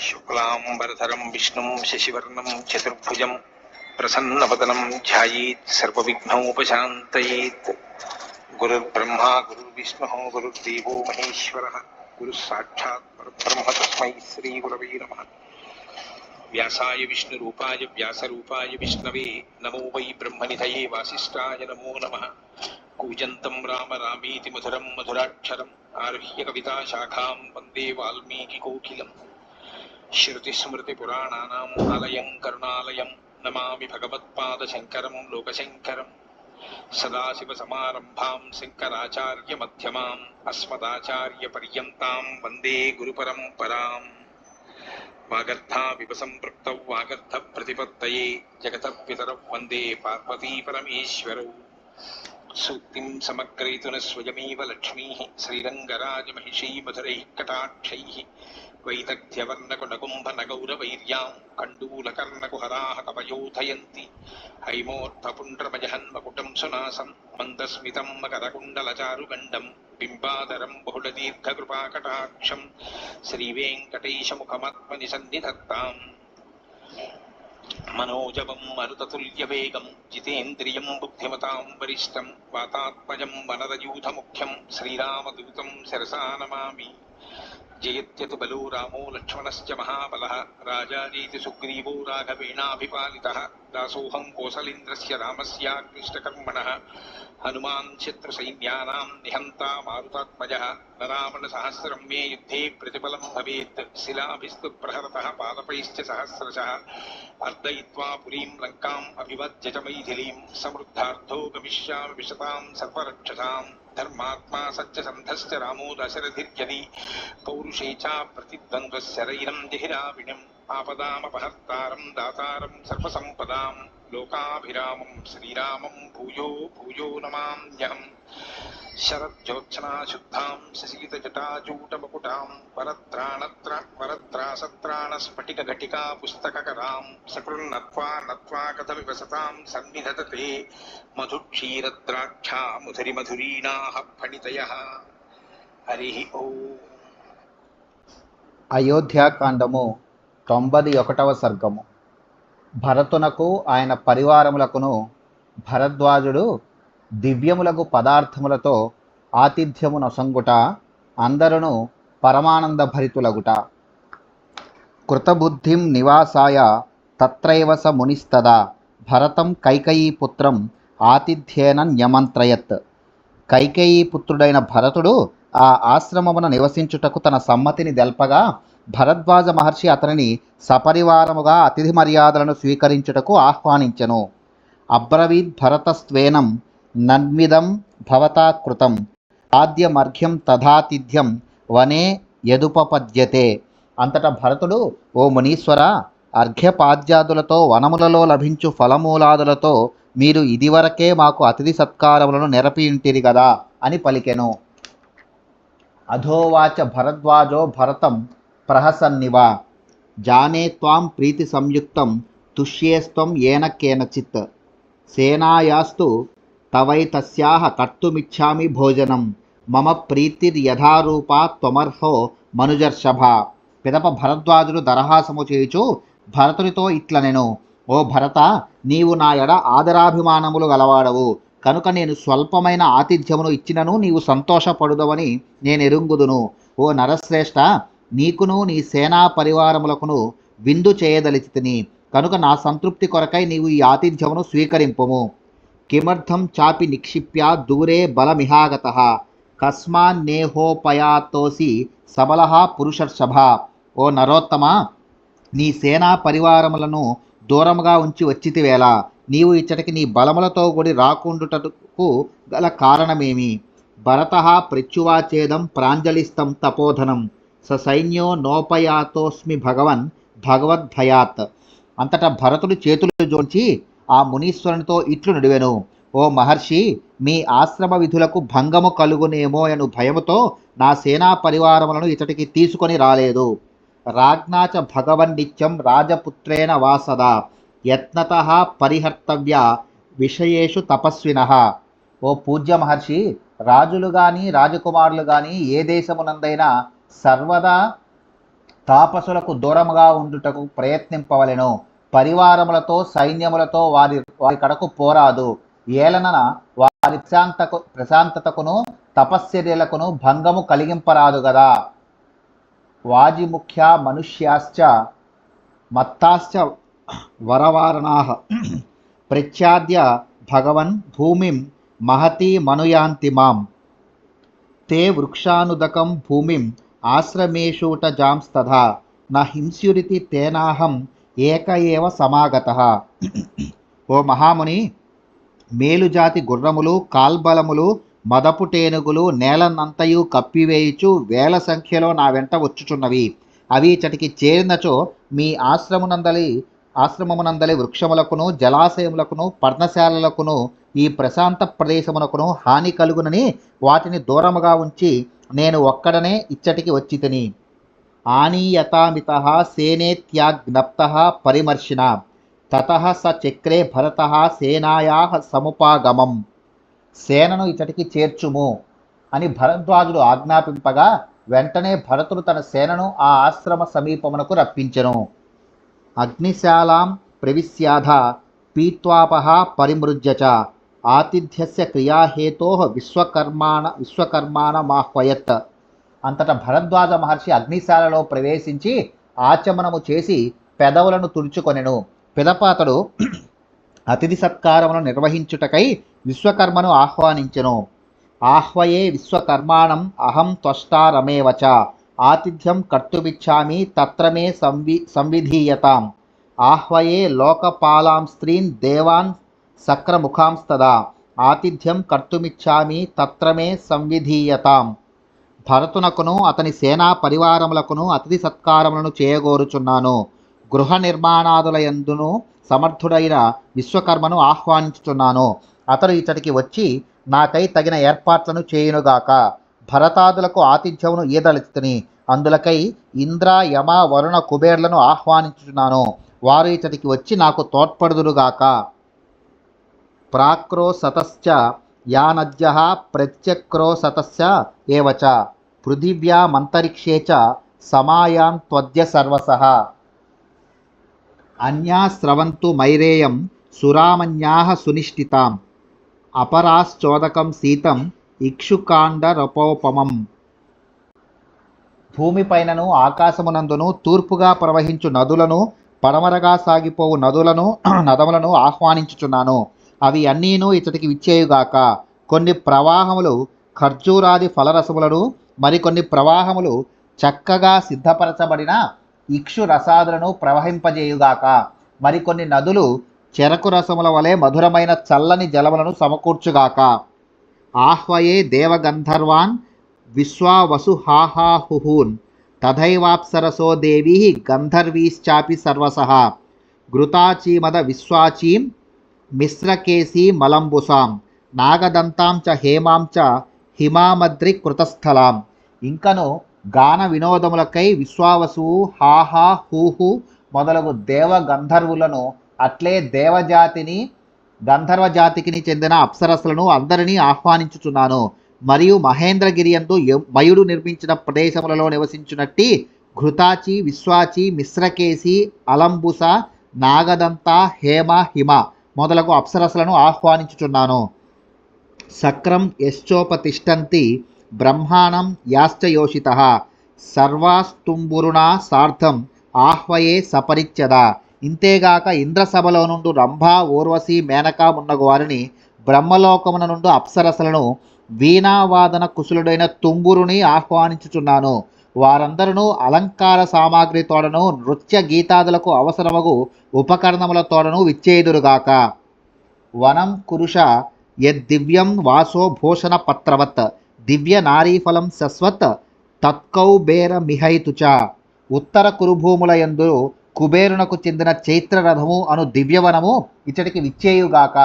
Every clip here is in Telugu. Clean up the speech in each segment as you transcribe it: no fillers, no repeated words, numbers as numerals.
శుక్లాంబరధరం విష్ణుం శశివర్ణం చతుర్భుజం ప్రసన్నవదనం ధ్యాయేత్ సర్వవిఘ్నోపశాంతయేత్. గురుర్బ్రహ్మా గురుర్విష్ణుః గురుర్దేవో మహేశ్వరః గురుః సాక్షాత్ పరబ్రహ్మ తస్మై శ్రీ గురవే నమః. వ్యాసాయ విష్ణురూపాయ వ్యాసరూపాయ విష్ణవే నమో వై బ్రహ్మనిధయే వాసిష్ఠాయ నమో నమః. కూజంతం రామ రామేతి మధురం మధురాక్షరం ఆరుహ్య కవితాశాఖాం వందే వాల్మీకికోకిలం. శృతిస్మృతిపురాణానాం ఆలయం కరుణాలయం నమామి భగవత్పాదశంకరం లోకశంకరం. సదాశివసమారంభాం శంకరాచార్యమధ్యమాం అస్మదాచార్యపర్యంతాం వందే గురుపరంపరాం. వాగర్థావివ సంపృక్తౌ వాగర్థప్రతిపత్తయే జగతః పితరౌ వందే పార్వతీపరమేశ్వరౌ. సూక్తిం సమగ్రయతున స్వయమేవ లక్ష్మీః శ్రీరంగరాజమహిషీ మధురైః కటాక్షైః. వైదగ్ధ్యవర్ణకునకుంభనగౌరవైర్యాం కండూలకర్ణకుహరాः కవయోధయంతి. హైమోర్ధపుండ్రమజహన్మకుటం సునాసం మందస్మితం మకరకుండలచారుగండం బింబాదరం బహుళదీర్ఘకృపాకటాక్షం శ్రీవేంకటేశముఖమాత్మని సన్నిధత్తాం. మనోజవం మరుతతుల్యవేగం జితేంద్రియం బుద్ధిమతాం వరిష్టం వాతాత్మజం వనరయూథముఖ్యం శ్రీరామదూతం శిరసా నమామి. జయత్యతు బలో రామో లక్ష్మణశ్చ మహాబలః రాజాజేతి సుగ్రీవో రాఘవేణాభిపాలితః. దాసోహం కోసలేంద్రస్య రామస్యాక్లిష్టకర్మణః హనుమాన్ శత్రుసైన్యానాం నిహంతా మారుతాత్మజః. నరావణ సహస్రం మే యుద్ధే ప్రతిఫలం భవేత్ శిలాభిస్తు ప్రహరతః పాదపైశ్చ సహస్రశః. అర్దయిత్వా పురీం లంకాం అభివజ్య చ మైథిలీం సమృద్ధార్థో గమిష్యామి విశతాం సర్వరక్షసాం. ధర్మాత్మా సత్యసంధశ్చ రామో దశరథిర్యది పౌరుషే చ ప్రతిద్వంద్వశరైరం జహిరావిణం. ఆపదామపహర్తారం దాతారం సర్వసంపదాం లోకాభిరామం శ్రీరామం భూయో భూయో నమామ్యహం. శరజ్యోత్సనా శుద్ధాం శశీతజటాజూటమకుటాం వరత్రాసత్రాణస్ఫటికఘటికా పుస్తకకరాం. సకృన్నత్వా నత్వా కథ వివసతాం సన్నిధతతే మధుక్షీరద్రాక్షా ముధురిమధురీణాః ఫణితయః. హరి ఓం. అయోధ్యాకాండము 91వ సర్గము. భరతునకు ఆయన పరివారములకును భరద్వాజుడు దివ్యములగు పదార్థములతో ఆతిథ్యము నొసంగుట, అందరును పరమానంద భరితులగుట. కృతబుద్ధిం నివాసాయ తత్రైవ స మునిస్తదా భరతం కైకేయీపుత్రం ఆతిథ్యేన న్యమంత్రయత్. కైకేయీపుత్రుడైన భరతుడు ఆ ఆశ్రమమున నివసించుటకు తన సమ్మతిని తెల్పగా భరద్వాజ మహర్షి అతనిని సపరివారముగా అతిథి మర్యాదలను స్వీకరించుటకు ఆహ్వానించెను. అబ్రవీద్ భరతస్త్వేనం నన్మిదం భవతా కృతం ఆద్యమర్ఘ్యం తథాతిథ్యం వనే యదుపపద్యతే. అంతటా భరతుడు, ఓ మునీశ్వర, అర్ఘ్యపాద్యాదులతో వనములలో లభించు ఫలమూలాదులతో మీరు ఇదివరకే మాకు అతిథి సత్కారములను నెరపియుంటిరి గదా అని పలికెను. అధోవాచ భరద్వాజో భరతం ప్రహసన్నివ జానే త్వాం ప్రీతి సంయుక్తం తుష్యేస్త్వం ఏన కేనచిత్. సేనాయాస్తు తవైతస్యాః కర్తుమిచ్ఛామి భోజనం మమ ప్రీతిర్యథారూపా త్వమర్హో మనుజర్షభ. పిదప భరద్వాజుడు దరహాసము చేయుచు భరతునితో ఇట్లనెను, ఓ భరత, నీవు నా ఎడ ఆదరాభిమానములు గలవాడవు కనుక నేను స్వల్పమైన ఆతిథ్యమును ఇచ్చినను నీవు సంతోషపడుదవని నేనెరుంగుదును. ఓ నరశ్రేష్ఠ, నీకును నీ సేనా పరివారములకును విందు చేయదలిచితిని కనుక నా సంతృప్తి కొరకై నీవు ఈ ఆతిథ్యమును స్వీకరింపుము. కిమర్థం చాపి నిక్షిప్య దూరే బలమిహాగతః కస్మాన్నేహోపయాతోసి సబలః పురుషర్షభ. ఓ నరోత్తమ, నీ సేనా పరివారములను దూరముగా ఉంచి వచ్చితివేళ నీవు ఇచ్చటికి నీ బలములతో కూడి రాకుండుటకు గల కారణమేమి? భరతః ప్రత్యువాచేదం ప్రాంజలిస్తం తపోధనం సైన్యో నోపయాతోస్మి భగవన్ భగవద్భయాత్. అంతటా భరతుడు చేతులు జోడించి ఆ మునీశ్వరునితో ఇట్లు నుడివెను, ఓ మహర్షి, మీ ఆశ్రమ విధులకు భంగము కలుగునేమో అను భయముతో నా సేనా పరివారములను ఇతడికి తీసుకొని రాలేదు. రాజ్ఞాచ భగవన్ నిత్యం రాజపుత్రేణ వాసదా యత్నతః పరిహర్తవ్య విషయేషు తపస్వినః. ఓ పూజ్య మహర్షి, రాజులు కానీ రాజకుమారులు కానీ ఏ దేశమునందైనా సర్వదా తాపసులకు దూరముగా ఉండుటకు ప్రయత్నింపవలెను. పరివారములతో సైన్యములతో వారి వారి కడకు పోరాదు. ఏలనన వారి ప్రశాంతతకును తపశ్చర్యలకును భంగము కలిగింపరాదు గదా. వాజిముఖ్య మనుష్యాశ్చ మత్తాశ్చ వరవారణాః ప్రచ్ఛాద్య భగవన్ భూమిం మహతి మనుయాంతి మాం. తే వృక్షానుదకం భూమిం ఆశ్రమేషూటజాంస్తథా న హింస్యురితి తేనాహం ఏక ఏవ సమాగతః. ఓ మహాముని, మేలుజాతి గుర్రములు, కాల్బలములు, మదపుటేనుగులు నేలనంతయు కప్పివేయుచు వేల సంఖ్యలో నా వెంట వచ్చుచున్నవి. అవి ఇచ్చటికి చేరినచో మీ ఆశ్రమమునందలి వృక్షములకును జలాశయములకును పర్ణశాలలకును ఈ ప్రశాంత ప్రదేశమునకును హాని కలుగునని వాటిని దూరముగా ఉంచి నేను ఒక్కడనే ఇచ్చటికి వచ్చి తిని. ఆనీయతామితః సేనేత్యాజ్ఞప్తః పరిమర్శిన తతః స చక్రే భరతః సేనాయాః సముపాగమం. సేనను ఇచ్చటికి చేర్చుము అని భరద్వాజుడు ఆజ్ఞాపింపగా వెంటనే భరతుడు తన సేనను ఆ ఆశ్రమ సమీపమునకు రప్పించెను. అగ్నిశాలాం ప్రవిశ్యాధ పీత్వాపహ పరిమృజ్య చ ఆతిథ్యస్య క్రియాహేతోః విశ్వకర్మాణమాహ్వయత్. అంతటా భరద్వాజ మహర్షి అగ్నిశాలలో ప్రవేశించి ఆచమనము చేసి పెదవులను తుడుచుకొనెను. పిదప అతడు అతిథి సత్కారమును నిర్వహించుటకై విశ్వకర్మను ఆహ్వానించెను. ఆహ్వయే విశ్వకర్మాణం అహం త్వష్టారమేవ చ ఆతిథ్యం కర్తుమిచ్చామి తత్ర మే సంవిధీయతాం. ఆహ్వయే లోకపాలాం స్త్రీన్ దేవాన్ సక్రముఖాంస్తదా ఆతిథ్యం కర్తుమిచ్చామి తత్ర మే సంవిధీయతాం. భరతునకును అతని సేనా పరివారములకును అతిథి సత్కారములను చేయగోరుచున్నాను. గృహ నిర్మాణాదులయందును సమర్థుడైన విశ్వకర్మను ఆహ్వానించుచున్నాను. అతడు ఇతడికి వచ్చి నాకై తగిన ఏర్పాట్లను చేయునుగాక. భరతాదులకు ఆతిథ్యమును ఈదలితిని. అందులకై ఇంద్ర యమ వరుణ కుబేర్లను ఆహ్వానించుచున్నాను. వారు ఇతడికి వచ్చి నాకు తోడ్పడుదురుగాక. ప్రాక్రోశతశ్చ యా నద్యః ప్రత్యక్రోశతశ్చ ఏవ చ పృథివ్యామంతరిక్షే చ సమాయాన్ త్వద్య సర్వసః. అన్యా స్రవంతు మైరేయం సురామన్యాః సునిష్ఠితాం అపరాశ్చోదకం శీతం ఇక్షుకాండరపోపమం. భూమిపైనను ఆకాశమునందును తూర్పుగా ప్రవహించు నదులను పడమరగా సాగిపోవు నదములను ఆహ్వానించుచున్నాను. అవి అన్నీను ఇతడికి విచ్చేయుగాక. కొన్ని ప్రవాహములు ఖర్జూరాది ఫలరసములను, మరికొన్ని ప్రవాహములు చక్కగా సిద్ధపరచబడిన ఇక్షు రసాదులను ప్రవహింపజేయుగాక. మరికొన్ని నదులు చెరకు రసముల వలె మధురమైన చల్లని జలములను సమకూర్చుగాక. ఆహ్వయే దేవగంధర్వాన్ విశ్వావసుహాహాహుహూన్ తథైవాప్సరసో దేవీ గంధర్వీశ్చాపి సర్వసః ఘృతాచీమద విశ్వాచీం మిశ్రకేశీ మలంబుసాం నాగదంతాం చ హేమాం చ హిమామద్రి కృతస్థలాం. ఇంకను గాన వినోదములకై విశ్వావసువు హాహా హూహు మొదలగు దేవ గంధర్వులను అట్లే దేవజాతిని గంధర్వజాతికి చెందిన అప్సరస్సులను అందరినీ ఆహ్వానించుచున్నాను. మరియు మహేంద్రగిరి యందు మయుడు నిర్మించిన ప్రదేశములలో నివసించునట్టి ఘృతాచి విశ్వాచి మిశ్రకేశి అలంబుస నాగదంత హేమ హిమ మొదలగు అప్సరస్సులను ఆహ్వానించుచున్నాను. సక్రం యశ్చోపతిష్టంతి బ్రహ్మాణం యాశ్చ యోషితః సర్వాస్తుంబురుణా సార్థం ఆహ్వయే సపరిచ్ఛద. ఇంతేగాక ఇంద్రసభలో నుండి రంభ ఊర్వశి మేనక మున్నగు వారిని, బ్రహ్మలోకమున నుండి అప్సరసలను, వీణావాదన కుశలుడైన తుంబురుని ఆహ్వానించుచున్నాను. వారందరూ అలంకార సామాగ్రితోడను నృత్య గీతాదులకు అవసరమగు ఉపకరణములతోడను విచ్చేయుదురుగాక. వనం కురుష యద్దివ్యం వాసో భూషణ పత్రవత్ దివ్య నారీఫలం శశ్వత్ తత్కౌబేరమిహైతు చ. ఉత్తర కురుభూముల యందు కుబేరునకు చెందిన చైత్రరథము అను దివ్యవనము ఇచ్చటికి విచ్చేయుగాక.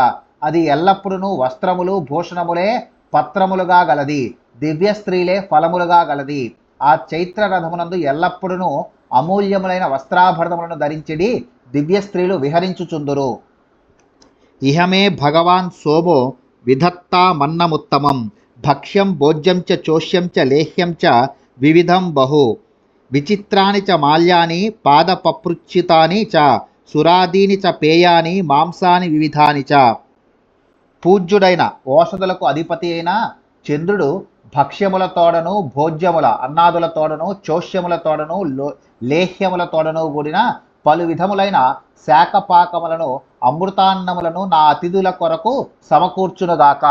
అది ఎల్లప్పుడూ వస్త్రములు భూషణములే పత్రములుగా గలది, దివ్య స్త్రీలే ఫలములుగా గలది. ఆ చైత్రరథమునందు ఎల్లప్పుడూ అమూల్యములైన వస్త్రాభరణములను ధరించిడి దివ్య స్త్రీలు విహరించుచుందురు. ఇహమే భగవాన్ సోమో విధత్తామన్నముత్తమం భక్ష్యం భోజ్యం చ చోష్యం చ లేహ్యం చ వివిధం బహు విచిత్రాని చ మాల్యాని పాదపపృచ్ఛితాని చ సురాదీని చ పేయాని మాంసాని వివిధాని చ. పూజ్యుడైన ఓషధులకు అధిపతి అయిన చంద్రుడు భక్ష్యముల తోడను భోజ్యముల అన్నాదుల తోడను చోష్యముల తోడను లేహ్యముల తోడను కూడిన పలు విధములైన శాఖపాకములను అమృతాన్నములను నా అతిథుల కొరకు సమకూర్చునుగాక.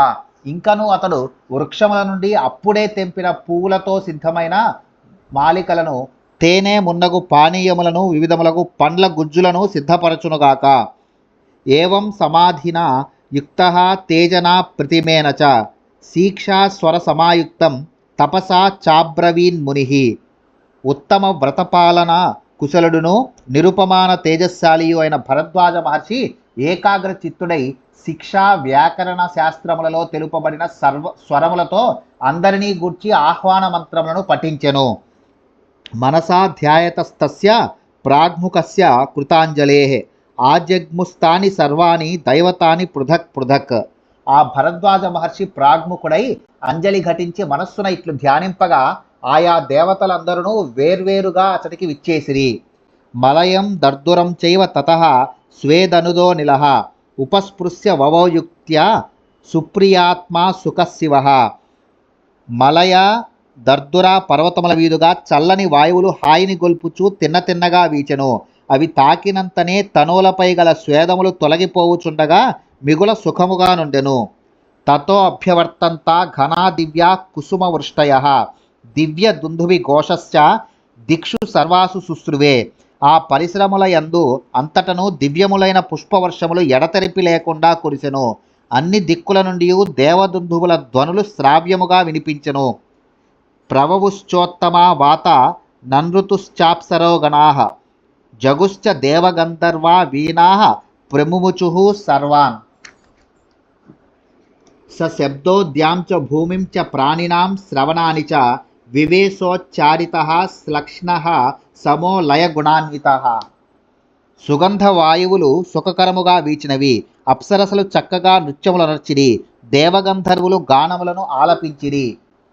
ఇంకను అతడు వృక్షముల నుండి అప్పుడే తెంపిన పువ్వులతో సిద్ధమైన మాలికలను తేనె మున్నగు పానీయములను వివిధములకు పండ్ల గుజ్జులను సిద్ధపరచునుగాక. ఏవం సమాధిన యుక్త తేజన ప్రతిమేన చ శీక్షా స్వర సమాయుక్తం తపసా చాబ్రవీన్ ముని. ఉత్తమ వ్రతపాలన కుశలుడును నిరుపమాన తేజస్శాలియు అయిన భరద్వాజ మహర్షి ఏకాగ్ర చిత్తుడై శిక్షా వ్యాకరణ శాస్త్రములలో తెలుపబడిన స్వరములతో అందరినీ గూర్చి ఆహ్వాన మంత్రములను పఠించెను. మనసా ధ్యాయతస్తస్య ప్రాగ్ముఖస్య కృతాంజలే ఆజగ్ముస్తాని సర్వాణి దైవతాని పృథక్ పృథక్. ఆ భరద్వాజ మహర్షి ప్రాగ్ముఖుడై అంజలి ఘటించి మనస్సున ఇట్లు ధ్యానింపగా ఆయా దేవతలందరూ వేర్వేరుగా అతడికి విచ్చేసిరి. మలయం దర్దురం చైవ తతః స్వేదనుదో నిలః ఉపస్పృశ్య వవోయుక్త్య సుప్రియాత్మా సుఖశివః. మలయ దర్దుర పర్వతముల వీధుగా చల్లని వాయువులు హాయిని గొల్పుచూ తిన్నగా వీచెను. అవి తాకినంతనే తనువులపై గల స్వేదములు తొలగిపోవుచుండగా మిగుల సుఖముగా నుండెను. తతో అభ్యవర్తంత ఘనా దివ్య కుసుమ వృష్టయః దివ్య దుందుభి ఘోషశ్చ దిక్షు సర్వాసు శుశ్రువే. ఆ పరిశ్రమల యందు అంతటను దివ్యములైన పుష్పవర్షములు ఎడతెరిపి లేకుండా కురిసెను. అన్ని దిక్కుల నుండి దేవదుందువుల ధ్వనులు శ్రావ్యముగా వినిపించెను. ప్రవవుశ్చోత్తమా వాత ననృతుశ్చాప్సరో గణాః జగుశ్చ దేవగంధర్వా వీణాః ప్రముముచుః సర్వాన్. సశబ్దోద్యాం చ భూమిం చ ప్రాణినాం శ్రవణాని చ వివేశోచ్చారితః శ్లక్ష్ణః సమో లయగుణాన్వితః. సుగంధ వాయువులు సుఖకరముగా వీచినవి. అప్సరసలు చక్కగా నృత్యములనర్చిరి. దేవగంధర్వులు గానములను ఆలపించిరి.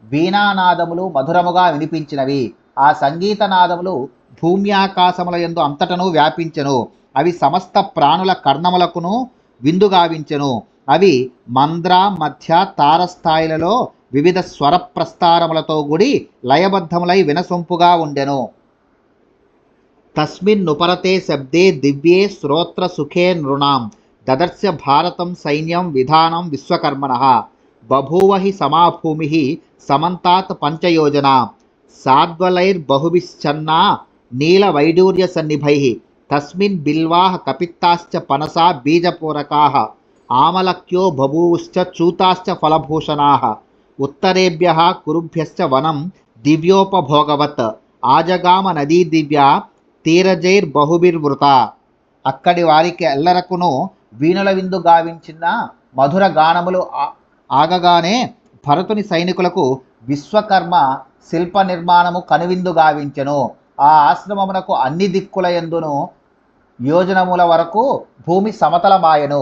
వీణానాదములు మధురముగా వినిపించినవి. ఆ సంగీతనాదములు భూమ్యాకాశముల యందు అంతటను వ్యాపించెను. అవి సమస్త ప్రాణుల కర్ణములకును విందుగావించెను. అవి మంద్ర మధ్య తారస్థాయిలలో వివిధ స్వర ప్రస్తారములతో కూడి లయబద్ధములై వినసొంపుగా ఉండెను. తస్మిన్నుపరతే శబ్దే దివ్యే శ్రోత్ర సుఖే నృణాం దదర్శ భారతం సైన్యం విధానం విశ్వకర్మణః. బభూవ హి సమాభూమి సమంతాత్ పంచయోజనా సాద్వలైర్బహుభిశ్చన్నా నీలవైడూర్య సన్నిభైః తస్మిన్ బిల్వాః కపిత్తాశ్చ పనసా బీజపూరకాః ఆమలక్యో బభూవుశ్చ చూతాశ్చ ఫలభూషణాః. ఉత్తరేభ్యః కురుభ్యశ్చ వనం దివ్యోపభోగవత్ ఆజగామ నదీ దివ్య తీరజైర్బహుభిర్వృత. అక్కడి వారికి ఎల్లరకును వీణుల విందు గావించిన మధుర గానములు ఆగగానే భరతుని సైనికులకు విశ్వకర్మ శిల్ప నిర్మాణము కనువిందు గావించెను. ఆ ఆశ్రమమునకు అన్ని దిక్కుల యందును యోజనముల వరకు భూమి సమతలమాయెను.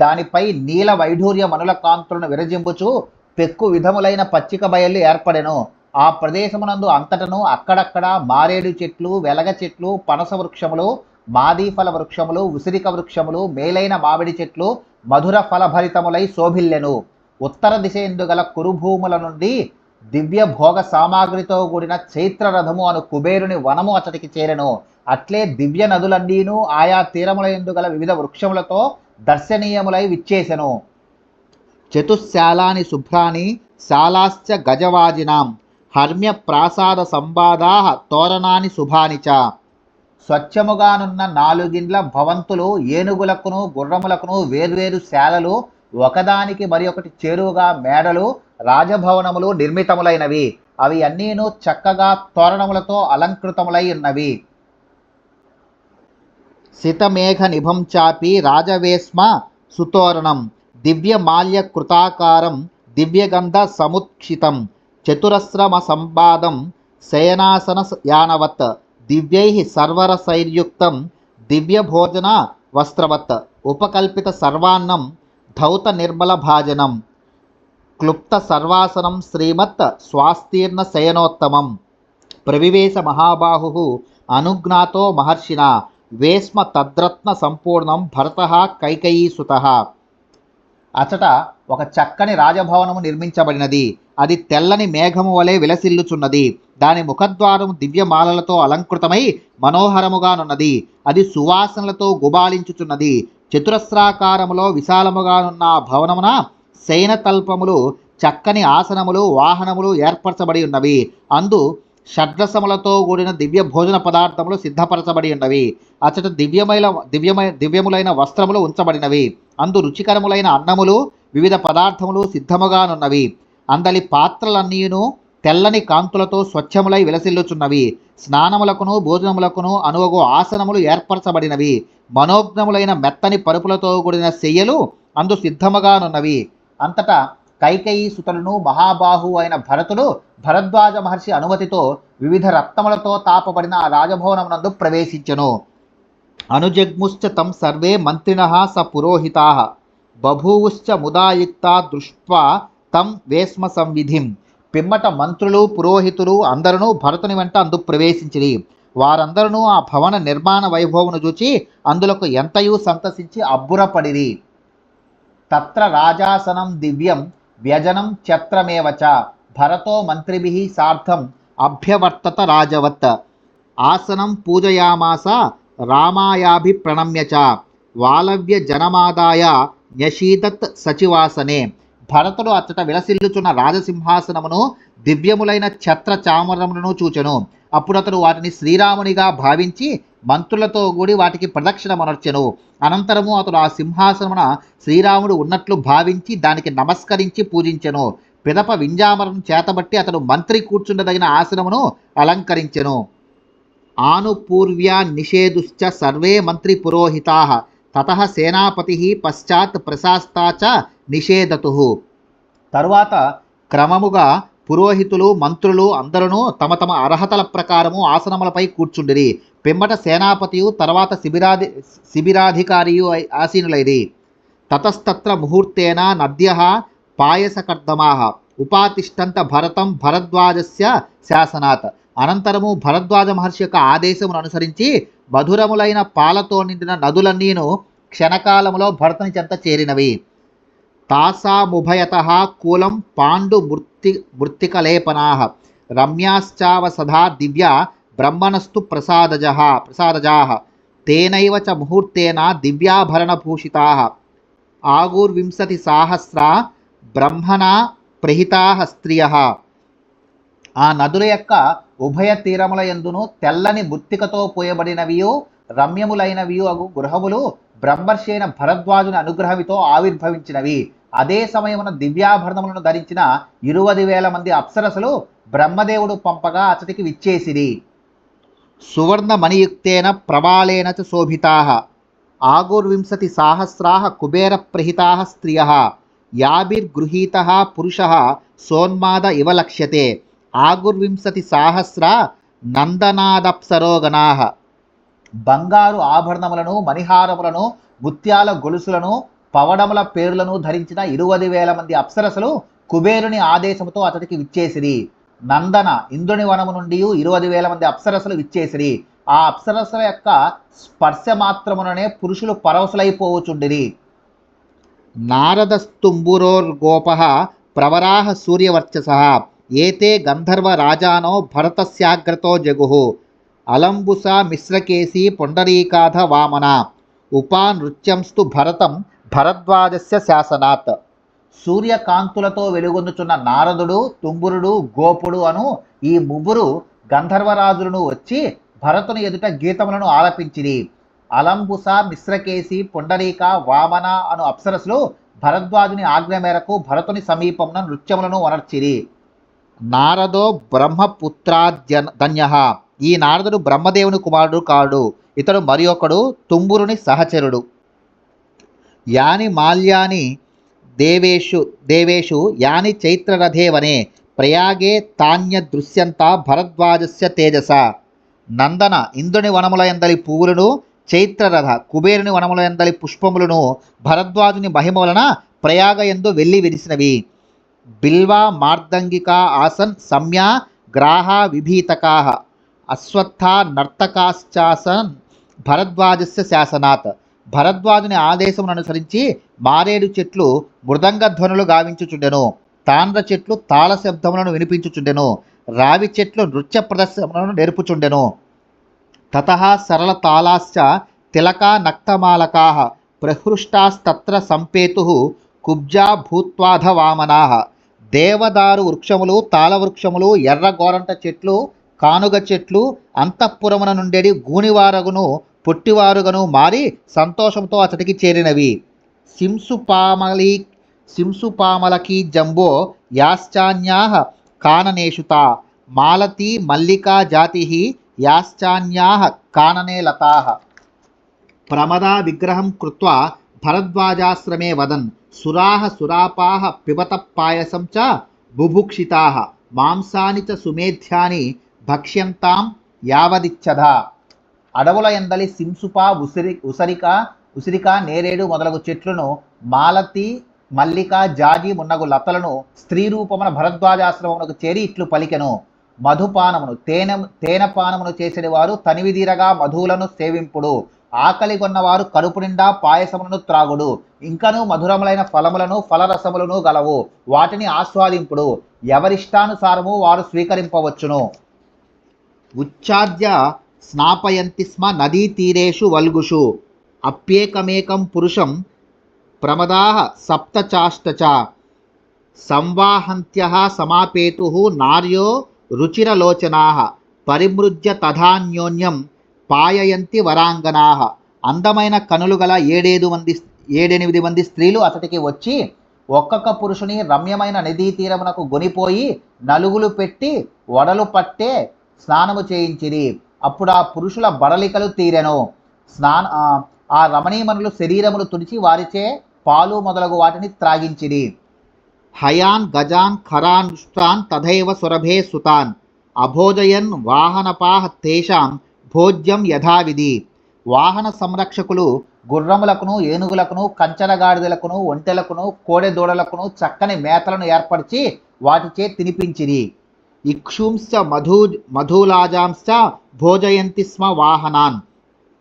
దానిపై నీల వైఢూర్య మనుల కాంతులను విరజింపుచు పెక్కు విధములైన పచ్చిక బయళ్ళు ఏర్పడెను. ఆ ప్రదేశమునందు అంతటను అక్కడక్కడ మారేడు చెట్లు, వెలగ చెట్లు, పనస వృక్షములు, మాదీఫల వృక్షములు, ఉసిరిక వృక్షములు, మేలైన మామిడి చెట్లు మధుర ఫలభరితములై శోభిల్లెను. ఉత్తర దిశ ఎందు గల కురుభూముల నుండి దివ్య భోగ సామాగ్రితో కూడిన చైత్రరథము అను కుబేరుని వనము అతడికి చేరెను. అట్లే దివ్య నదులన్నీను ఆయా తీరముల యందు గల వివిధ వృక్షములతో దర్శనీయములై విచ్చేసెను. చతుశాలాని శుభ్రాని శాలాశ్చ గజవాజినాం హర్మ్య ప్రాసాద సంవాదాః తోరణాని శుభాని చ. స్వచ్ఛముగానున్న నాలుగిండ్ల భవంతులు, ఏనుగులకును గుర్రములకును వేర్వేరు శాలలు, ఒకదానికి మరి ఒకటి చేరువుగా మేడలు, రాజభవనములు నిర్మితములైనవి. అవి అన్నీను చక్కగా తోరణములతో అలంకృతములై ఉన్నవి. సితమేఘ నిభం చాపి రాజవేస్మ సుతోరణం దివ్య మాల్య కృతాకారం దివ్యగంధ సముత్క్షితం చతురస్రమ సంపాదం శయనాసన యానవత్ దివ్యై సర్వరసైర్యుక్తం దివ్య భోజన వస్త్రవత్ ఉపకల్పిత సర్వాన్నం ధౌత నిర్మల భాజనం క్లుప్త సర్వాసనం శ్రీమత్ స్వాస్తీర్ణ శయనోత్తమం ప్రవివేశ మహాబాహు అనుజ్ఞాతో మహర్షిణ వేస్మ తద్రత్న సంపూర్ణం భరత కైకయీసుత. అచట ఒక చక్కని రాజభవనము నిర్మించబడినది. అది తెల్లని మేఘము వలె విలసిల్లుచున్నది. దాని ముఖద్వారము దివ్యమాలలతో అలంకృతమై మనోహరముగానున్నది. అది సువాసనలతో గుబాళించుచున్నది. చతురస్రాకారములో విశాలముగానున్న ఆ భవనమున శయనతల్పములు, చక్కని ఆసనములు, వాహనములు ఏర్పరచబడి ఉన్నవి. అందు షడ్రసములతో కూడిన దివ్య భోజన పదార్థములు సిద్ధపరచబడి ఉన్నవి. అచట దివ్యములైన వస్త్రములు ఉంచబడినవి. అందు రుచికరములైన అన్నములు, వివిధ పదార్థములు సిద్ధముగానున్నవి. అందలి పాత్రలన్నీయును తెల్లని కాంతులతో స్వచ్ఛములై విలసిల్లుచున్నవి. స్నానములకును భోజనములకును అనువగు ఆసనములు ఏర్పరచబడినవి. మనోజ్ఞములైన మెత్తని పరుపులతో కూడిన శయ్యలు అందు సిద్ధముగానున్నవి. అంతటా కైకేయీ సుతులను మహాబాహు అయిన భరతుడు భరద్వాజ మహర్షి అనుమతితో వివిధ రత్నములతో తాపబడిన ఆ రాజభవనమునందు ప్రవేశించెను. అనుజగ్ముశ్చ తం సర్వే మంత్రిణః స పురోహితాః బభూవుశ్చ ముదాయుక్తా దృష్ట్వా తం వేస్మ సంవిధిం. పిమ్మట మంత్రులు, పురోహితులు అందరూ భరతుని వెంట అందు ప్రవేశించిరి. వారందరూ ఆ భవన నిర్మాణ వైభవమును చూచి అందులకు ఎంతయూ సంతసించి అబ్బురపడిరి. తత్ర రాజాసనం దివ్యం వ్యజనం ఛత్రమేవచ భరతో మంత్రిభిః సార్ధం అభ్యవర్తత రాజవత్. ఆసనం పూజయామాస రామాయాభిప్రణమ్య చ వాలవ్య జనమాదాయ న్యషీదత్ సచివాసనే. భరతుడు అచ్చట విలసిల్లుచున్న రాజసింహాసనమును, దివ్యములైన ఛత్ర చామరములను చూచెను. అప్పుడు అతడు వాటిని శ్రీరామునిగా భావించి మంత్రులతో కూడి వాటికి ప్రదక్షిణమనర్చెను. అనంతరము అతడు ఆ సింహాసనమున శ్రీరాముడు ఉన్నట్లు భావించి దానికి నమస్కరించి పూజించెను. పిదప వింజామరం చేతబట్టి అతడు మంత్రి కూర్చుండదగిన ఆసనమును అలంకరించెను. ఆనుపూర్వ్యా నిషేదుశ్చ సర్వే మంత్రి పురోహితాః తతః సేనాపతిః పశ్చాత్ ప్రశాస్తా చ నిషేధతుః. తరువాత క్రమముగా పురోహితులు, మంత్రులు అందరూ తమ తమ అర్హతల ప్రకారము ఆసనములపై కూర్చుండిరి. పిమ్మట సేనాపతియు తర్వాత శిబిరాధికారియు ఆసీనులైరి. తతస్తత్ర ముహూర్తేన నద్యః పాయసకర్దమాః ఉపాతిష్టంత భరతం భరద్వాజస్య శాసనాత్. అనంతరము భరద్వాజ మహర్షి యొక్క ఆదేశమును అనుసరించి మధురములైన పాలతో నిండిన నదులన్నీను క్షణకాలములో భరతుని చెంత చేరినవి. తాసాముభయతః కూలం పాండు మృత్తికలేపనాః రమ్యాశ్చావసధా దివ్యా బ్రహ్మణస్తు ప్రసాదజాః తేనైవ చ ముహూర్తేన దివ్యాభరణభూషితాః ఆగుర్వింశతిసహస్రా బ్రహ్మణా ప్రహితాః స్త్రియః. ఆ నదుల యొక్క ఉభయ తీరముల యందును తెల్లని మృత్తికతో పోయబడినవియు రమ్యములైనవియు అగు గృహములు బ్రహ్మర్షి అయిన భరద్వాజుని అనుగ్రహమితో ఆవిర్భవించినవి. అదే సమయమున దివ్యాభరణములను ధరించిన 20,000 మంది అప్సరసలు బ్రహ్మదేవుడు పంపగా అతడికి విచ్చేసిరి. సువర్ణమణియుక్తేన ప్రబాలేన చ శోభితాః ఆగుర్వింశతిసహస్రాః కుబేరప్రహితాః స్త్రియః యాభిర్గృహీతః పురుషः సోన్మాద ఇవ లక్ష్యతే ఆగుర్వింశతిసహస్రా నందనాదప్సరోగణాః. బంగారు ఆభరణములను, మణిహారములను, ముత్యాల గొలుసులను, పవడముల పేర్లను ధరించిన 20,000 మంది అప్సరసలు కుబేరుని ఆదేశముతో అతడికి విచ్చేసిరి. నందన ఇంద్రుని వనము నుండి 20,000 మంది అప్సరసలు విచ్చేసిరి. ఆ అప్సరసల యొక్క స్పర్శ మాత్రముననే పురుషులు పరవశులైపోవచుండిరి. నారదస్తుంబురోర్గోపః ప్రవరాః సూర్యవర్చసః ఏతే గంధర్వ రాజానో భరతస్యాగ్రతో జగుః అలంబుసా మిశ్రకేశీ పొండరీకాధ వామన ఉపానృత్యంస్తు భరతం భరద్వాజస్య శాసనాత్. సూర్యకాంతులతో వెలుగొందుచున్న నారదుడు, తుంబురుడు, గోపుడు అను ఈ ముగ్గురు గంధర్వరాజులను వచ్చి భరతుని ఎదుట గీతములను ఆలపించిరి. అలంబుస, మిశ్రకేశి, పొండరీక, వామన అను అప్సరసులు భరద్వాజుని ఆజ్ఞ మేరకు భరతుని సమీపమున నృత్యములను వనర్చిరి. నారదో బ్రహ్మపుత్రాధన్యః. ఈ నారదుడు బ్రహ్మదేవుని కుమారుడు కాడు. ఇతడు మరి ఒకడు తుంబురుని సహచరుడు. యాని మాల్యాని దేవేషు యాని చైత్రరథే వనే ప్రయాగే తాన్యదృశ్యంత భరద్వాజస్య తేజస. నందన ఇంద్రుని వనములయందలి పువ్వులను, చైత్రరథ కుబేరుని వనములయందలి పుష్పములను భరద్వాజుని మహిమ వలన ప్రయాగ యందు వెళ్ళి విరిసినవి. బిల్వ మార్దంగిక ఆసన్ సమ్యా గ్రాహా విభీతకాః అశ్వత్థా నర్తకాశ్చాసన్ భరద్వాజస్య శాసనాత్. భరద్వాజుని ఆదేశమును అనుసరించి మారేడు చెట్లు మృదంగ ధ్వనులు గావించుచుండెను, తాండ్ర చెట్లు తాళ శబ్దములను వినిపించుచుండెను, రావి చెట్లు నృత్య ప్రదర్శనలను నేర్పుచుండెను. తతః సరళ తాళాశ్చ తిలకా నక్తమాలకాః ప్రహృష్టాస్తత్ర సంపేతుః కుబ్జా భూత్వాధ వామనాః. దేవదారు వృక్షములు, తాళవృక్షములు, ఎర్ర గోరంట చెట్లు, కానుగ చెట్లు అంతఃపురమున నుండెడి గూనివారగును పొట్టివారుగను మారి సంతోషంతో అతడికి చేరినవి. సింసుపామలకీ జంబో యాశ్చాన్యాః కాననేషుతా మాలతీ మల్లికా జాతిః యాశ్చాన్యాః కాననే లతాః. ప్రమదా విగ్రహం కృత్వా భరద్వాజాశ్రమే వదన్ సురాః సురాపాః పిబతః పాయసం చ బుభుక్షితాః మాంసాని చ సుమేధ్యాని భక్ష్యంతాం యావదిచ్చదా. అడవుల ఎందలి సింసుప, ఉసిరిక, నేరేడు మొదలగు చెట్లను, మాలతి, మల్లిక, జాజి మున్నగు లతలను స్త్రీ రూపమున భరద్వాజాశ్రమమునకు చేరి ఇట్లు పలికెను. మధుపానమును తేనెపానమును చేసేది వారు తనివిదీరగా మధువులను సేవింపుడు, ఆకలిగొన్నవారు కడుపు నిండా పాయసములను త్రాగుడు, ఇంకను మధురములైన ఫలములను ఫలరసములను గలవు, వాటిని ఆస్వాదింపుడు, ఎవరిష్టానుసారము వారు స్వీకరింపవచ్చును. ఉచ్చాద్య స్నాపయంతి స్మ నదీ తీరేషు వల్గుషు అప్యేకమేకం పురుషం ప్రమదాః సప్తచాష్టచ సంవాహంత్యః సమాపేతుః నార్యో రుచిరలోచనాః పరిమృజ్య తథాన్యోన్యం పాయయంతి వరాంగనాః. అందమైన కనులు గల 7-8 మంది స్త్రీలు అతడికి వచ్చి ఒక్కొక్క పురుషుని రమ్యమైన నదీ తీరమునకు గొనిపోయి నలుగులు పెట్టి వడలు పట్టే స్నానము చేయించిరి. అప్పుడు ఆ పురుషుల బడలికలు తీరెను. ఆ రమణీమణులు శరీరములు తుడిచి వారిచే పాలు మొదలగు వాటిని త్రాగించిరి. హయాన్ గజాన్ ఖరానుష్టాన్ తథైవ సురభే సుతాన్ అభోజయన్ వాహనపాః తేషాం భోజ్యం యథావిధి. వాహన సంరక్షకులు గుర్రములకును, ఏనుగులకును, కంచరగాడిదలకును, ఒంటెలకును, కోడెదూడలకును చక్కని మేతలను ఏర్పరిచి వాటిచే తినిపించిరి. ఇక్షుంశ్చ మధులాజాంశ్చ భోజయంతి స్మ వాహనాన్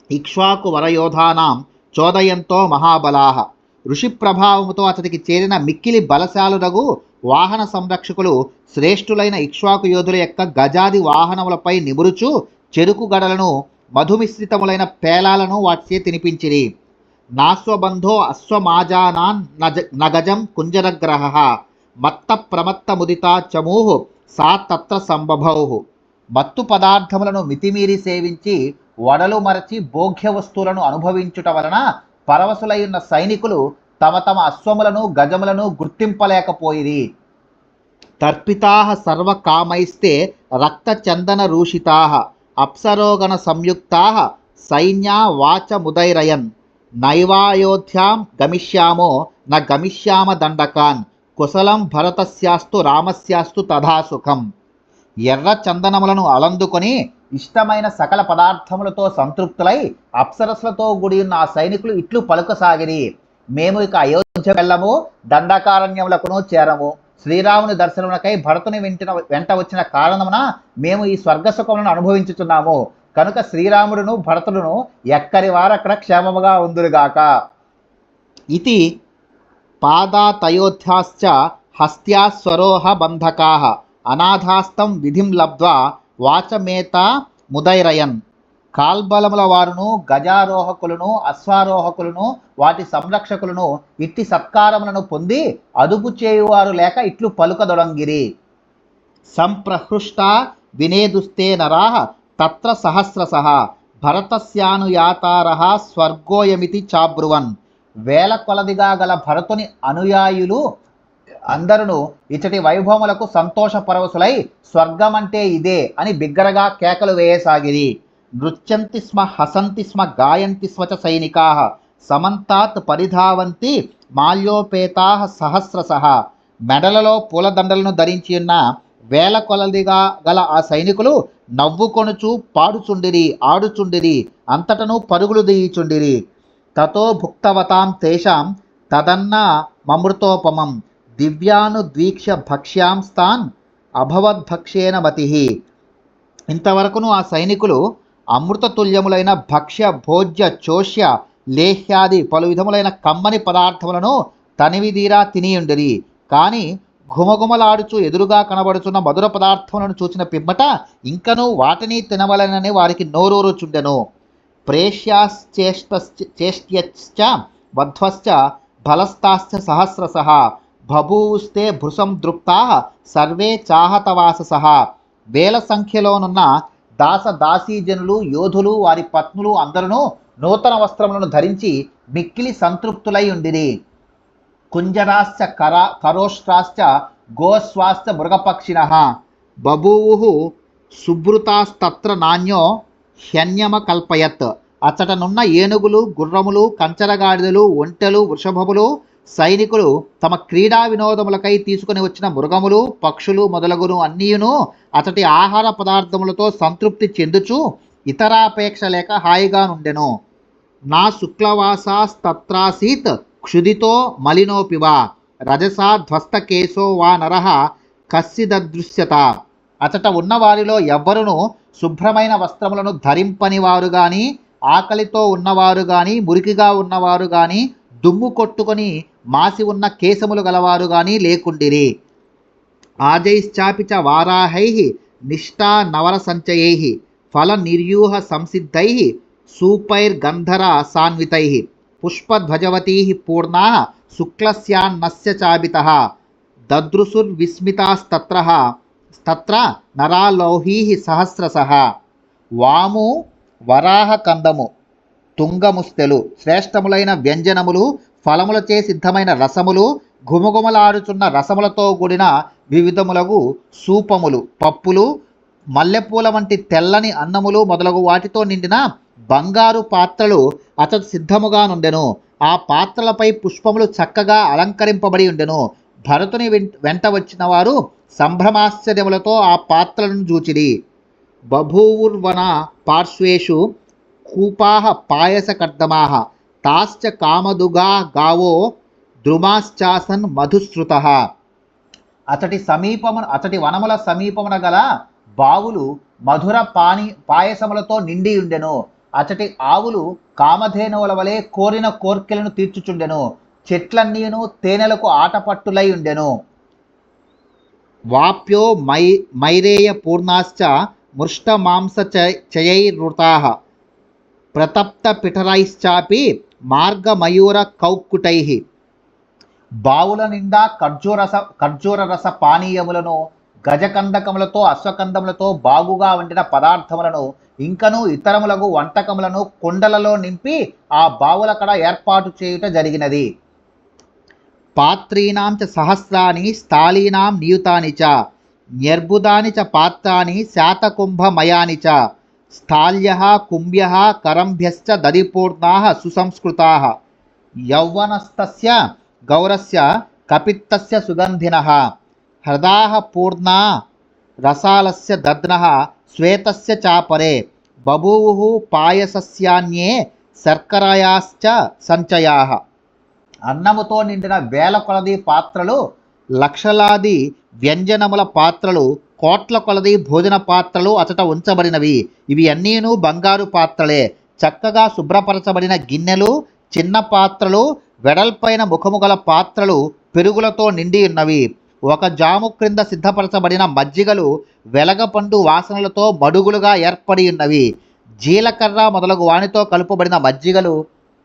ఇక్ష్వాకు వరయోధానాం చోదయంతో మహాబలాః. ఋషి ప్రభావముతో అతడికి చేరిన మిక్కిలి బలశాలురగు వాహన సంరక్షకులు శ్రేష్ఠులైన ఇక్ష్వాకు యోధుల యొక్క గజాది వాహనములపై నిమురుచు చెరుకు గడలను, మధుమిశ్రితములైన పేలాలను వాటిచే తినిపించిరి. నాస్వబంధో అశ్వమాజానాన్ నగజం కుంజరగ్రహ మత్త ప్రమత్త ముదితా చమూః సా తత్ర సంబభౌః. మత్తు పదార్థములను మితిమీరి సేవించి వడలు మరచి భోగ్య వస్తువులను అనుభవించుట వలన పరవశులైన సైనికులు తమ తమ అశ్వములను, గజములను గుర్తింపలేకపోయిరి. తర్పితాః సర్వకామైస్తే రక్తచందన రూషితాః అప్సరోగణ సంయుక్తాః సైన్యా వాచముదైరయన్ నైవాయోధ్యాం గమిష్యామో న గమిష్యామ దండకాన్ కుశలం భరతస్యాస్తు రామస్యాస్తు తథా సుఖం. ఎర్ర చందనములను అలందుకొని ఇష్టమైన సకల పదార్థములతో సంతృప్తులై అప్సరస్సులతో కూడి ఉన్న ఆ సైనికులు ఇట్లు పలుకసాగిరి. మేము ఇక అయోధ్య వెళ్ళము, దండకారణ్యములకును చేరము. శ్రీరాముని దర్శనమునకై భరతుని వెంట వచ్చిన కారణమున మేము ఈ స్వర్గసుఖములను అనుభవించుతున్నాము. కనుక శ్రీరాముడును భరతుడును ఎక్కడి వారక్కడ క్షేమముగా ఉందురుగాక. ఇది పాదాతయోధ్యాశ్చ హస్త్యాస్వరోహ బంధకాః అనాథాస్తం విధిం లబ్ధ్వా వాచమేత ముదైరయన్. కాల్బలముల వారును, గజారోహకులను, అశ్వారోహకులను, వాటి సంరక్షకులను ఇట్టి సత్కారములను పొంది అదుపు చేయువారు లేక ఇట్లు పలుకదొడంగిరి. సంప్రహృష్ట వినేదుస్తే నరాః తత్ర సహస్రశః భరతస్యానుయాతారః స్వర్గోయమితి చాబ్రువన్. వేల కొలదిగా గల భరతుని అనుయాయులు అందరూ ఇచ్చటి వైభవములకు సంతోష పరవశులై స్వర్గమంటే ఇదే అని బిగ్గరగా కేకలు వేయసాగిరి. నృత్యంతి స్మ హసంతి స్మ గాయంతి స్మ చ సైనికాః సమంతాత్ పరిధావంతి మాల్యోపేతాః సహస్రశః. మెడలలో పూలదండలను ధరించి ఉన్న వేల కొలదిగా గల ఆ సైనికులు నవ్వుకొనుచు పాడుచుండిరి, ఆడుచుండిరి, అంతటను పరుగులు దీయుచుండిరి. తతో భుక్తవతాం తేషాం తదన్న మమృతోపమం దివ్యానుద్వీక్ష్య భక్ష్యాంస్తాన్ అభవద్భక్ష్యేన మతిః. ఇంతవరకును ఆ సైనికులు అమృతతుల్యములైన భక్ష్య భోజ్య చోష్య లేహ్యాది పలు విధములైన కమ్మని పదార్థములను తనివిదీరా తినియుండిరి. కానీ ఘుమఘుమలాడుచు ఎదురుగా కనబడుచున్న మధుర పదార్థములను చూచిన పిమ్మట ఇంకనూ వాటిని తినవలనని వారికి నోరూరుచుండెను. ప్రేష్యాశ్చేష్ట్యశ్చ వధ్వశ్చ బలస్తాశ్చ సహస్రశః బభూవుస్తే భృశం దృప్తాః సర్వే చాహతవాససః. వేల సంఖ్యలోనున్న దాసదాసీజనులు యోధులు వారి పత్నులు అందరూ నూతన వస్త్రములను ధరించి మిక్కిలి సంతృప్తులై ఉండిరి. కుంజరాశ్చ కరోష్ట్రాశ్చ గోస్వాశ్చ మృగపక్షిణః బభూవుః సుభృతాస్తత్ర నాణ్యో హ్యన్యమకల్పయత్. అచ్చటనున్న ఏనుగులు గుర్రములు కంచరగాడిదలు ఒంటెలు వృషభములు సైనికులు తమ క్రీడా వినోదములకై తీసుకుని వచ్చిన మృగములు పక్షులు మొదలగును అన్నీయును అతటి ఆహార పదార్థములతో సంతృప్తి చెందుచు ఇతరాపేక్ష లేక హాయిగా నుండెను. నా శుక్లవాసాస్తత్రాసీత్ క్షుదితో మలినోపివ రజసా ధ్వస్తకేశో వా నరః కస్సిదదృశ్యత. అచట ఉన్న వారిలో ఎవ్వరును శుభ్రమైన వస్త్రములను ధరింపని వారు గాని ఆకలితో ఉన్నవారు గాని మురికిగా ఉన్నవారు గాని దుమ్ము కొట్టుకొని మాసి ఉన్న కేశములు గలవారు గాని లేకుండిరి. ఆజైశ్చాపి చ వారాహైః నిష్టా నవర సంచయైః ఫల నిర్యూహ సంసిద్ధైః సూపైర్గంధర సాన్వితైః పుష్పధ్వజవతీః పూర్ణాః శుక్లస్యాన్నస్య చాభితః దదృశుర్విస్మితాస్తత్ర నరాలౌహీః సహస్రశః. వాము వరాహ కందము తుంగముస్తెలు శ్రేష్టములైన వ్యంజనములు ఫలములచే సిద్ధమైన రసములు ఘుమఘుమలాడుచున్న రసములతో కూడిన వివిధములగు సూపములు పప్పులు మల్లెపూల వంటి తెల్లని అన్నములు మొదలగు వాటితో నిండిన బంగారు పాత్రలు అతడు సిద్ధముగా నుండెను. ఆ పాత్రలపై పుష్పములు చక్కగా అలంకరింపబడి ఉండెను. భరతుని వెంట వచ్చిన వారు సంభ్రమాశ్చర్యములతో ఆ పాత్రలను చూచిరి. బభూవుర్వన పార్శ్వేషు కూపాః పాయసకర్దమాః తాశ్చ కామదుగా గావో ద్రుమాశ్చాసన్ మధుశ్రుతః. అతడి వనముల సమీపమున గల బావులు మధుర పాయసములతో నిండి ఉండెను. అతడి ఆవులు కామధేనువుల వలె కోరిన కోర్కెలను తీర్చుచుండెను. చెట్లన్నీను తేనెలకు ఆటపట్టులై ఉండెను. వాప్యో మైరేయ పూర్ణాశ్చ మృష్ట మాంస చయైర్వృతాః ప్రతప్త పిఠరైశ్చాపి మార్గమయూర కౌక్కుటైః. బావుల నిండా ఖర్జూర రస పానీయములను గజకందకములతో అశ్వకందములతో బాగుగా వండిన పదార్థములను ఇంకను ఇతరములకు వంటకములను కుండలలో నింపి ఆ బావుల కడ ఏర్పాటు చేయుట జరిగినది. పాత్రీనాం చ సహస్రాని స్థాళీనాం నియుతాని చ న్యర్బుదాని చ పాత్రాని శాతకుంభమయాని చ స్థాళ్యః కుంభ్యః కరంభ్యశ్చ దధిపూర్ణాః సుసంస్కృతాః యౌవనస్తస్య గౌరస్య కపిత్తస్య సుగంధినః హృదాః పూర్ణా రసాలస్య దద్నః శ్వేతస్య చాపరే బభూవుః పాయసస్యాన్యే శర్కరాయాశ్చ సంచయాః. అన్నముతో నిండిన వేల కొలది పాత్రలు లక్షలాది వ్యంజనముల పాత్రలు కోట్ల కొలది భోజన పాత్రలు అచట ఉంచబడినవి. ఇవి అన్నీను బంగారు పాత్రలే. చక్కగా శుభ్రపరచబడిన గిన్నెలు చిన్న పాత్రలు వెడల్పైన ముఖము గల పాత్రలు పెరుగులతో నిండి ఉన్నవి. ఒక జాము క్రింద సిద్ధపరచబడిన మజ్జిగలు వెలగపండు వాసనలతో మడుగులుగా ఏర్పడి ఉన్నవి. జీలకర్ర మొదలగు వానితో కలుపబడిన మజ్జిగలు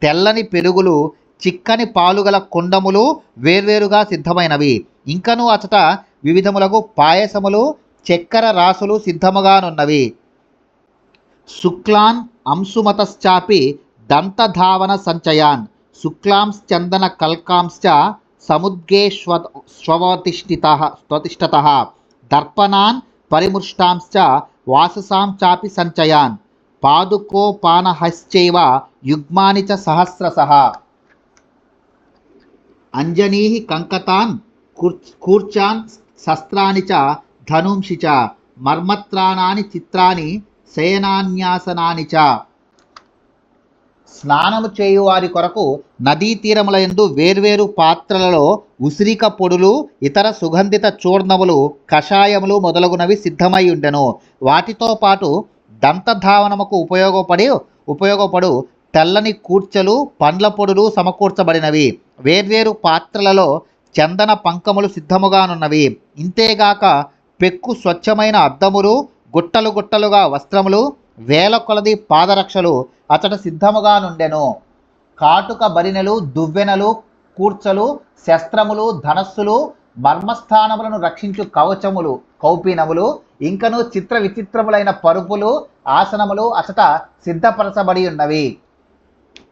తెల్లని పెరుగులు చిక్కని పాలుగల కుండములు వేర్వేరుగా సిద్ధమైనవి. ఇంకనూ అచట వివిధములకు పాయసములు చక్కెర రాసులు సిద్ధముగానున్నవి. శుక్లాన్ అంశుమతశ్చాపి దంతధావన సంచయాన్ శుక్లాంశ్చందన కల్కాంశ్చ సముద్గేష్వతిష్ఠితః దర్పణాన్ పరిమృష్టాంశ్చ వాససాం చాపి సంచయాన్ పాదుకోపానహశ్చైవ యుగ్మాని చ సహస్రశః. అంజనీః కంకతాన్ కూర్చాన్ శస్త్రాని చ ధనుంషి చ మర్మత్రాణాని చిత్రాని శయనాన్యాసనాని చ. స్నానము చేయువారి కొరకు నదీ తీరముల యందు వేర్వేరు పాత్రలలో ఉసిరిక పొడులు ఇతర సుగంధిత చూర్ణములు కషాయములు మొదలగునవి సిద్ధమై ఉండెను. వాటితో పాటు దంతధావనముకు ఉపయోగపడు తెల్లని కూర్చలు పండ్ల పొడులు సమకూర్చబడినవి. వేర్వేరు పాత్రలలో చందన పంకములు సిద్ధముగానున్నవి. ఇంతేగాక పెక్కు స్వచ్ఛమైన అద్దములు గుట్టలు గుట్టలుగా వస్త్రములు వేల కొలది పాదరక్షలు అతడు సిద్ధముగా నుండెను. కాటుక బరినెలు దువ్వెనలు కూర్చలు శస్త్రములు ధనస్సులు మర్మస్థానములను రక్షించు కవచములు కౌపీనములు ఇంకను చిత్ర విచిత్రములైన పరుపులు ఆసనములు అచట సిద్ధపరచబడి ఉన్నవి.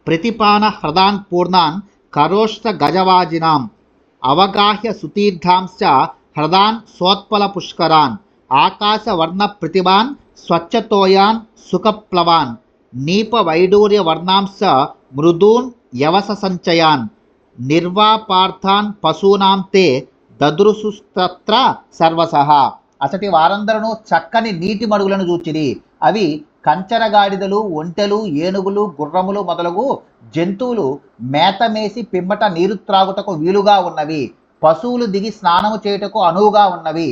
ప్రతిపాన హ్రదాన్ పూర్ణాన్ కరోష్ట గజవాజినాం అవగాహ్య సుతీర్థాంశ్చ హ్రదాన్ సోత్పల పుష్కరాన్ ఆకాశ వర్ణ ప్రతిభాన్ స్వచ్ఛతోయాన్ సుఖప్లవాన్ నీప వైడూర్య వర్ణాంశ మృదూన్ యవస సంచయాన్ నిర్వాపార్థాన్ పశూనాం తే దదృశుస్తత్ర సర్వసహ. అసటి వారందరూ చక్కని నీటి మడుగులను చూచిరి. అవి కంచరగాడిదలు ఒంటెలు ఏనుగులు గుర్రములు మొదలగు జంతువులు మేతమేసి పిమ్మట నీరు త్రాగుటకు వీలుగా ఉన్నవి. పశువులు దిగి స్నానము చేయుటకు అనువుగా ఉన్నవి.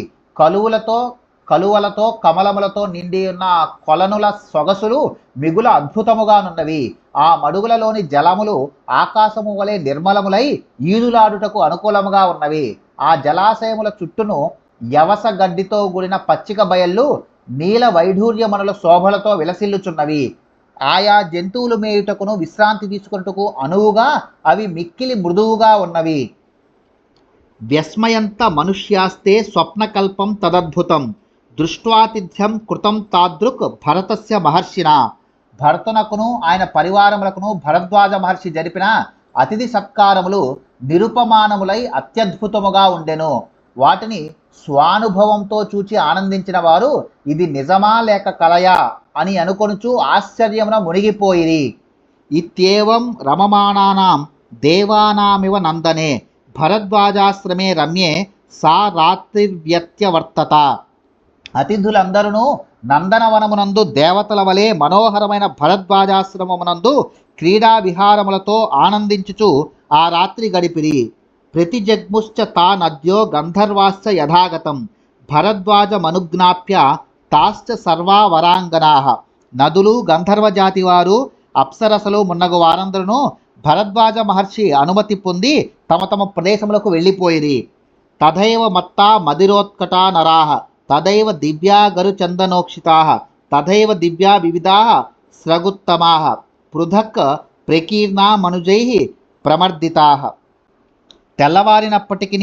కలువలతో కమలములతో నిండి ఉన్న కొలనుల సొగసులు మిగుల అద్భుతముగానున్నవి. ఆ మడుగులలోని జలములు ఆకాశము వలె నిర్మలములై ఈదులాడుటకు అనుకూలముగా ఉన్నవి. ఆ జలాశయముల చుట్టూను యవస గడ్డితో కూడిన పచ్చిక బయళ్ళు నీల వైఢూర్యమనుల శోభలతో విలసిల్లుచున్నవి. ఆయా జంతువులు మేయుటకును విశ్రాంతి తీసుకున్నటకు అనువుగా అవి మిక్కిలి మృదువుగా ఉన్నవి. వ్యస్మయంత మనుష్యాస్తే స్వప్నకల్పం తదద్భుతం దృష్ట్వాతిథ్యం కృతం తాదృక్ భరతస్య మహర్షిన. భరతునకును ఆయన పరివారములకును భరద్వాజ మహర్షి జరిపిన అతిథి సత్కారములు నిరుపమానములై అత్యద్భుతముగా ఉండెను. వాటిని స్వానుభవంతో చూచి ఆనందించిన వారు ఇది నిజమా లేక కలయా అని అనుకొనుచు ఆశ్చర్యమున మునిగిపోయిరి. ఇత్యేవం రమమాణానాం దేవానామివ నందనే భరద్వాజాశ్రమే రమ్యే సా రాత్రిర్వ్యత్యవర్తత. అతిథులందరూ నందనవనమునందు దేవతల వలె మనోహరమైన భరద్వాజాశ్రమమునందు క్రీడా విహారములతో ఆనందించుచు ఆ రాత్రి గడిపిరి. ప్రతిజగ్ముశ్చ తా నద్యో గంధర్వాశ్చ యథాగతం భరద్వాజమనుజ్ఞాప్య తాశ్చ సర్వా వరాంగనాః. నదులు గంధర్వ జాతి వారు అప్సరసలు మున్నగు వారందరూ భరద్వాజ మహర్షి అనుమతి పొంది తమ తమ ప్రదేశములకు వెళ్ళిపోయిరి. తథైవ మత్తా మదిరోత్కటా నరాః తదైవ దివ్యా గరుచందనోక్షితాః తథైవ దివ్యా వివిధాః స్రగుత్తమాః పృథక్ ప్రకీర్ణా మనుజైః ప్రమర్దితాః. తెల్లవారినప్పటికీ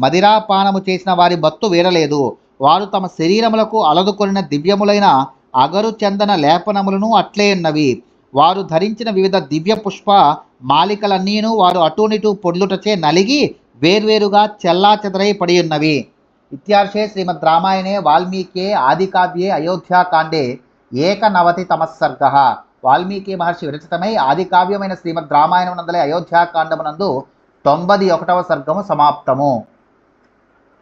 మదిరాపానము చేసిన వారి మత్తు వీడలేదు. వారు తమ శరీరములకు అలదుకొనిన దివ్యములైన అగరు చందన లేపనములను అట్లే ఉన్నవి. వారు ధరించిన వివిధ దివ్య పుష్ప మాలికలన్నీను వారు అటూనిటూ పొడ్లుటచే నలిగి వేర్వేరుగా చెల్లా చెదరై పడి ఉన్నవి. ఇత్యార్షే శ్రీమద్ రామాయణే వాల్మీకే ఆదికావ్యే అయోధ్యాకాండే 91తమః సర్గః. వాల్మీకి మహర్షి విరచితమై ఆదికావ్యమైన శ్రీమద్ రామాయణం నందలే అయోధ్యాకాండమునందు 91వ సర్గము సమాప్తము.